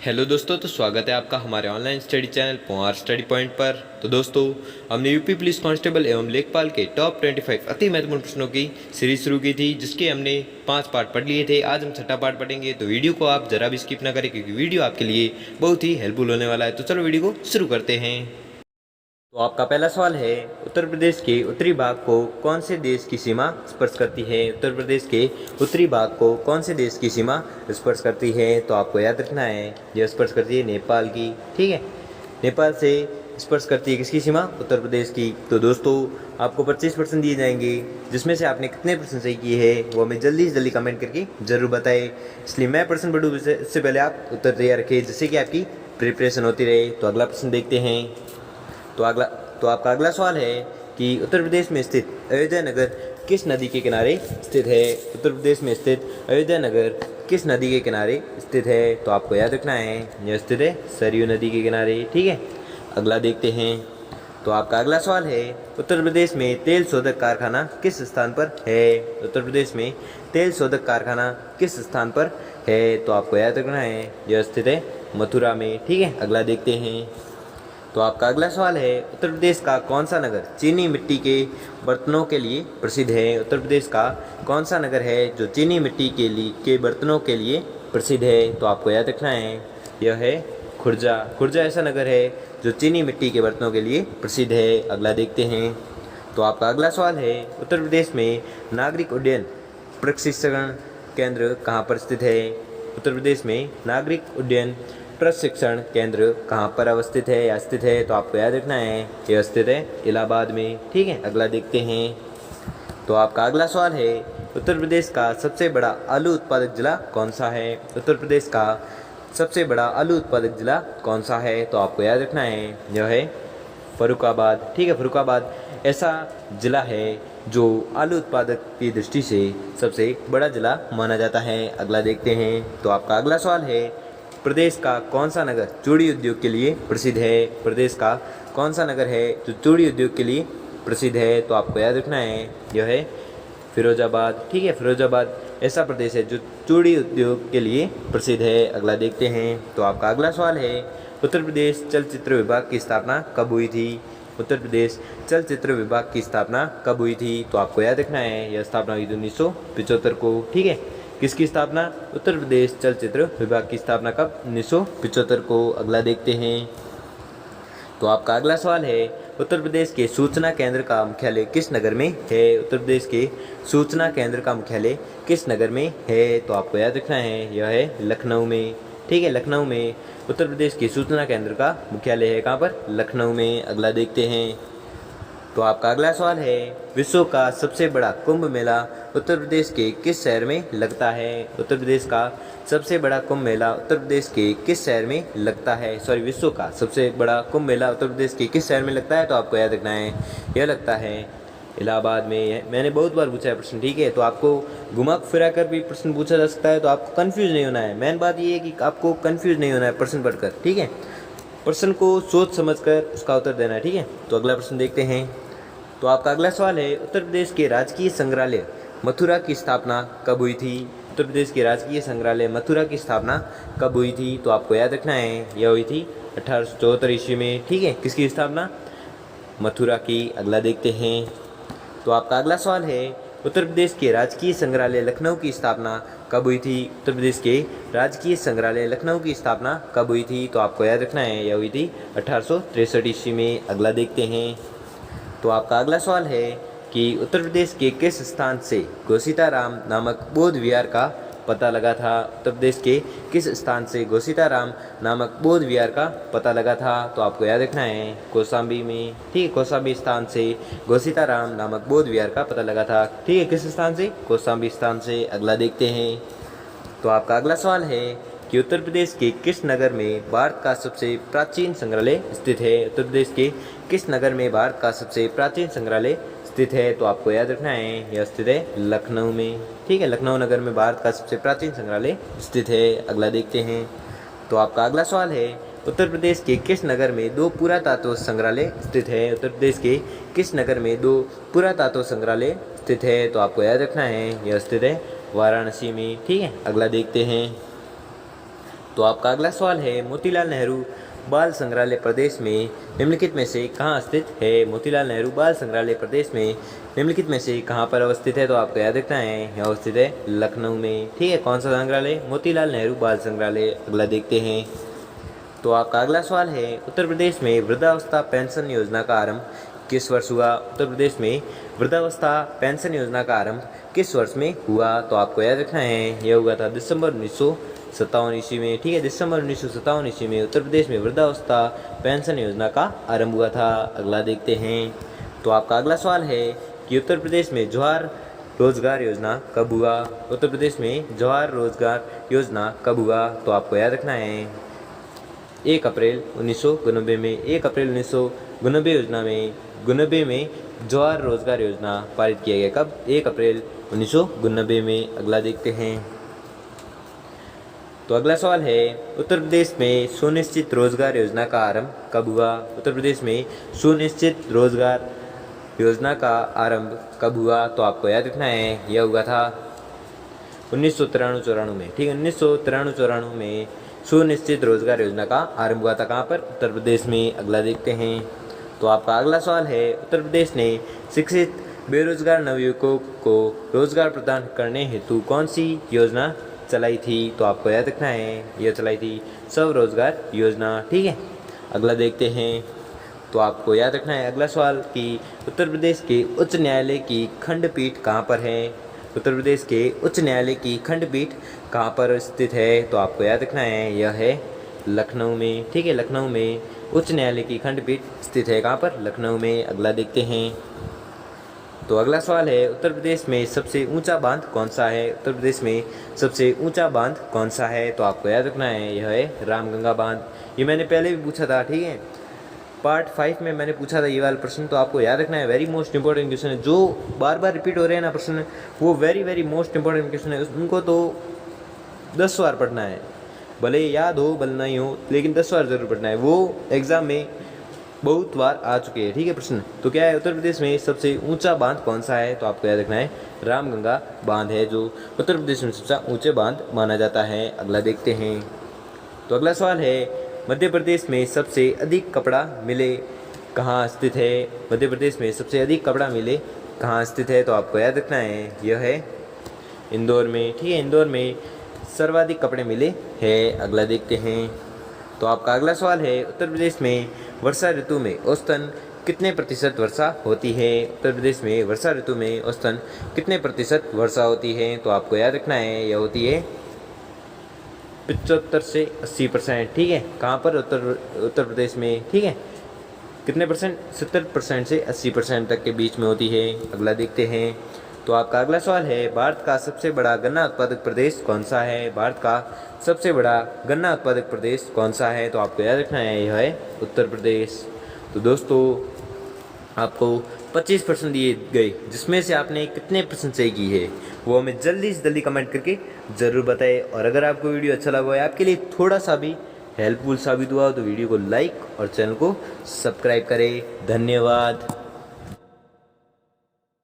Hello दोस्तों, तो स्वागत है आपका हमारे ऑनलाइन स्टडी चैनल पोआर स्टडी पॉइंट पर। तो दोस्तों, हमने यूपी पुलिस कांस्टेबल एवं लेखपाल के टॉप 25 अति महत्वपूर्ण प्रश्नों की सीरीज शुरू की थी, जिसके हमने 5 पार्ट पढ़ लिए थे। आज हम छठा पार्ट पढ़ेंगे, तो वीडियो को आप जरा भी स्किप ना करें, क्योंकि वीडियो आपके लिए बहुत ही हेल्पफुल होने वाला है। तो चलो वीडियो को शुरू करते हैं। तो आपका पहला सवाल है, उत्तर प्रदेश के उत्तरी भाग को कौन से देश की सीमा स्पर्श करती है? उत्तर प्रदेश के उत्तरी भाग को कौन से देश की सीमा स्पर्श करती है? तो आपको याद रखना है, यह स्पर्श करती है नेपाल की। ठीक है, नेपाल से स्पर्श करती है किसकी सीमा? उत्तर प्रदेश की। तो दोस्तों, आपको 25% दिए जाएंगे, जिसमें से आपने कितने प्रश्न सही किए हैं वो हमें जल्दी से जल्दी कमेंट करके जरूर बताएं। इसलिए मैं प्रश्न पढ़ूँ इससे पहले आप उत्तर तैयार रखें, जिससे कि आपकी प्रिपरेशन होती रहे। तो अगला प्रश्न देखते हैं। तो आपका अगला सवाल है कि उत्तर प्रदेश में स्थित अयोध्या नगर किस नदी के किनारे स्थित है? उत्तर प्रदेश में स्थित अयोध्या नगर किस नदी के किनारे स्थित है? तो आपको याद रखना है, यह स्थित है सरयू नदी के किनारे। ठीक है, अगला देखते हैं। तो आपका अगला सवाल है, उत्तर प्रदेश में तेल शोधक कारखाना किस स्थान पर है? उत्तर प्रदेश में तेल शोधक कारखाना किस स्थान पर है? तो आपको याद रखना है, यह स्थित है मथुरा में। ठीक है, अगला देखते हैं। तो आपका अगला सवाल है, उत्तर प्रदेश का कौन सा नगर चीनी मिट्टी के बर्तनों के लिए प्रसिद्ध है? उत्तर प्रदेश का कौन सा नगर है जो चीनी मिट्टी के बर्तनों के लिए प्रसिद्ध है? तो आपको याद रखना है, यह है खुर्जा। खुर्जा ऐसा नगर है जो चीनी मिट्टी के बर्तनों के लिए प्रसिद्ध है। अगला देखते हैं। तो आपका अगला सवाल है, उत्तर प्रदेश में नागरिक उड्डयन प्रशिक्षण केंद्र कहाँ पर स्थित है? उत्तर प्रदेश में नागरिक उड्डयन प्रशिक्षण केंद्र कहाँ पर अवस्थित है या स्थित है? तो आपको याद रखना है, यह स्थित है इलाहाबाद में। ठीक है, अगला देखते हैं। तो आपका अगला सवाल है, उत्तर प्रदेश का सबसे बड़ा आलू उत्पादक जिला कौन सा है? उत्तर प्रदेश का सबसे बड़ा आलू उत्पादक जिला कौन सा है? तो आपको याद रखना है, यह है फर्रुखाबाद। ठीक है, फर्रुखाबाद ऐसा जिला है जो आलू उत्पादक की दृष्टि से सबसे बड़ा जिला माना जाता है। अगला देखते हैं। तो आपका अगला सवाल है, प्रदेश का कौन सा नगर चूड़ी उद्योग के लिए प्रसिद्ध है? प्रदेश का कौन सा नगर है जो चूड़ी उद्योग के लिए प्रसिद्ध है? तो आपको याद रखना है, यह है फिरोजाबाद। ठीक है, फिरोजाबाद ऐसा प्रदेश है जो चूड़ी उद्योग के लिए प्रसिद्ध है। अगला देखते हैं। तो आपका अगला सवाल है, उत्तर प्रदेश चलचित्र विभाग की स्थापना कब हुई थी? उत्तर प्रदेश चलचित्र विभाग की स्थापना कब हुई थी? तो आपको याद रखना है, यह स्थापना हुई थी 1975 को। ठीक है, किसकी स्थापना? उत्तर प्रदेश चलचित्र विभाग की स्थापना कब? 1975 को। अगला देखते हैं। तो आपका अगला सवाल है, उत्तर प्रदेश के सूचना केंद्र का मुख्यालय किस नगर में है? उत्तर प्रदेश के सूचना केंद्र का मुख्यालय किस नगर में है? तो आपको याद रखना है, यह है लखनऊ में। ठीक है, लखनऊ में उत्तर प्रदेश के सूचना केंद्र का मुख्यालय है। कहाँ पर? लखनऊ में। अगला देखते हैं। तो आपका अगला सवाल है, विश्व का सबसे बड़ा कुंभ मेला उत्तर प्रदेश के किस शहर में लगता है? उत्तर प्रदेश का सबसे बड़ा कुंभ मेला उत्तर प्रदेश के किस शहर में लगता है? विश्व का सबसे बड़ा कुंभ मेला उत्तर प्रदेश के किस शहर में लगता है? तो आपको याद रखना है, यह लगता है इलाहाबाद में। मैंने बहुत बार पूछा है प्रश्न। ठीक है, तो आपको घुमा फिरा कर भी प्रश्न पूछा जा सकता है, तो आपको कन्फ्यूज नहीं होना है। मेन बात ये है कि आपको कन्फ्यूज नहीं होना है प्रश्न पढ़कर। ठीक है, प्रश्न को सोच समझ कर उसका उत्तर देना है। ठीक है, तो अगला प्रश्न देखते हैं। तो आपका अगला सवाल है, उत्तर प्रदेश के राजकीय संग्रहालय मथुरा की स्थापना कब हुई थी? उत्तर प्रदेश के राजकीय संग्रहालय मथुरा की स्थापना कब हुई थी? तो आपको याद रखना है, यह हुई थी 1874 ईस्वी में। ठीक है, किसकी स्थापना? मथुरा की। अगला देखते हैं। तो आपका अगला सवाल है, उत्तर प्रदेश के राजकीय संग्रहालय लखनऊ की स्थापना कब हुई थी? उत्तर प्रदेश के राजकीय संग्रहालय लखनऊ की स्थापना कब हुई थी? तो आपको याद रखना है, यह हुई थी 1863 ईस्वी में। अगला देखते हैं। तो आपका अगला सवाल है कि उत्तर प्रदेश के किस स्थान से घोषिताराम नामक बौद्ध विहार का पता लगा था? उत्तर प्रदेश के किस स्थान से घोषिताराम नामक बौद्ध विहार का पता लगा था? तो आपको याद रखना है, कौशाम्बी में। ठीक है, कौशाम्बी स्थान से घोषिताराम नामक बौद्ध विहार का पता लगा था। ठीक है, किस स्थान से? कौशाम्बी स्थान से। अगला देखते हैं। तो आपका अगला सवाल है कि उत्तर प्रदेश के किस नगर में भारत का सबसे प्राचीन संग्रहालय स्थित है? उत्तर प्रदेश के किस नगर में भारत का सबसे प्राचीन संग्रहालय स्थित है? तो आपको याद रखना है, यह स्थित है लखनऊ में। ठीक है, लखनऊ नगर में भारत का सबसे प्राचीन संग्रहालय स्थित है। अगला देखते हैं। तो आपका अगला सवाल है, उत्तर प्रदेश के किस नगर में 2 पुरातत्व संग्रहालय स्थित है? उत्तर प्रदेश के किस नगर में 2 पुरातत्व संग्रहालय स्थित है? तो आपको याद रखना है, यह स्थित है वाराणसी में। ठीक है, अगला देखते हैं। तो आपका अगला सवाल है, मोतीलाल नेहरू बाल संग्रहालय प्रदेश में निम्नलिखित में से कहाँ स्थित है? मोतीलाल नेहरू बाल संग्रहालय प्रदेश में निम्नलिखित में से कहाँ पर अवस्थित है? तो आपको याद रखना है यह अवस्थित है लखनऊ में। ठीक है, कौन सा संग्रहालय? मोतीलाल नेहरू बाल संग्रहालय। अगला देखते हैं। तो आपका अगला सवाल है, उत्तर प्रदेश में वृद्धावस्था पेंशन योजना का आरंभ किस वर्ष हुआ? उत्तर प्रदेश में वृद्धावस्था पेंशन योजना का आरंभ किस वर्ष में हुआ? तो आपको याद रखना है यह हुआ था दिसंबर 1957 ईस्वी में। ठीक है, दिसंबर 1957 ईस्वी में उत्तर प्रदेश में वृद्धावस्था पेंशन योजना का आरंभ हुआ था। अगला देखते हैं। तो आपका अगला सवाल है कि उत्तर प्रदेश में जवाहर रोजगार योजना कब हुआ? उत्तर प्रदेश में जवाहर रोजगार योजना कब हुआ? तो आपको याद रखना है 1 अप्रैल 1992 में। 1 अप्रैल 1992 में जवाहर रोजगार योजना पारित किया गया। कब? 1 अप्रैल 1992 में। अगला देखते हैं। तो अगला सवाल है, उत्तर प्रदेश में सुनिश्चित रोजगार योजना का आरंभ कब हुआ? उत्तर प्रदेश में सुनिश्चित रोजगार योजना का आरंभ कब हुआ? तो आपको याद रखना है यह हुआ था 1993-94 में। ठीक है, 1993-94 में सुनिश्चित रोजगार योजना का आरंभ हुआ था। कहाँ पर? उत्तर प्रदेश में। अगला देखते हैं। तो आपका अगला सवाल है, उत्तर प्रदेश ने शिक्षित बेरोजगार नवयुवकों को रोजगार प्रदान करने हेतु कौन सी योजना चलाई थी? तो आपको याद रखना है यह चलाई थी स्वरोजगार योजना। ठीक है, अगला देखते हैं। तो आपको याद रखना है अगला सवाल कि उत्तर प्रदेश के उच्च न्यायालय की खंडपीठ कहाँ पर है? उत्तर प्रदेश के उच्च न्यायालय की खंडपीठ कहाँ पर स्थित है? तो आपको याद रखना है यह है लखनऊ में। ठीक है, लखनऊ में उच्च न्यायालय की खंडपीठ स्थित है। कहाँ पर? लखनऊ में। अगला देखते हैं। तो अगला सवाल है, उत्तर प्रदेश में सबसे ऊंचा बांध कौन सा है? उत्तर प्रदेश में सबसे ऊंचा बांध कौन सा है? तो आपको याद रखना है यह है रामगंगा बांध। ये मैंने पहले भी पूछा था। ठीक है, पार्ट 5 में मैंने पूछा था ये वाला प्रश्न, तो आपको याद रखना है। वेरी मोस्ट इंपॉर्टेंट क्वेश्चन है, जो बार बार रिपीट हो रहे हैं ना प्रश्न, वो वेरी मोस्ट इंपॉर्टेंट क्वेश्चन है। उनको तो 10 बार पढ़ना है, भले याद हो भले नहीं हो, लेकिन 10 बार जरूर पढ़ना है। वो एग्जाम में बहुत बार आ चुके हैं। ठीक है, प्रश्न तो क्या है, उत्तर प्रदेश में सबसे ऊंचा बांध कौन सा है? तो आपको याद रखना है रामगंगा बांध है, जो उत्तर प्रदेश में सबसे ऊंचे बांध माना जाता है। अगला देखते हैं। तो अगला सवाल है, मध्य प्रदेश में सबसे अधिक कपड़ा मिले कहाँ स्थित है? मध्य प्रदेश में सबसे अधिक कपड़ा मिले कहाँ स्थित है? तो आपको याद रखना है यह है इंदौर में। ठीक है, इंदौर में सर्वाधिक कपड़े मिले हैं। अगला देखते हैं। तो आपका अगला सवाल है, उत्तर प्रदेश में वर्षा ऋतु में औसतन कितने प्रतिशत वर्षा होती है? उत्तर प्रदेश में वर्षा ऋतु में औसतन कितने प्रतिशत वर्षा होती है? तो आपको याद रखना है यह होती है 75 से 80%। ठीक है, कहाँ पर? उत्तर प्रदेश में। ठीक है, कितने परसेंट? 70% से 80% तक के बीच में होती है। अगला देखते हैं। तो आपका अगला सवाल है, भारत का सबसे बड़ा गन्ना उत्पादक प्रदेश कौन सा है? भारत का सबसे बड़ा गन्ना उत्पादक प्रदेश कौन सा है? तो आपको याद रखना है यह है उत्तर प्रदेश। तो दोस्तों आपको 25% दिए गए, जिसमें से आपने कितने परसेंट सही की है वो हमें जल्दी से जल्दी कमेंट करके ज़रूर बताएं। और अगर आपको वीडियो अच्छा लगा है, आपके लिए थोड़ा सा भी हेल्पफुल साबित हुआ तो वीडियो को लाइक और चैनल को सब्सक्राइब करें। धन्यवाद।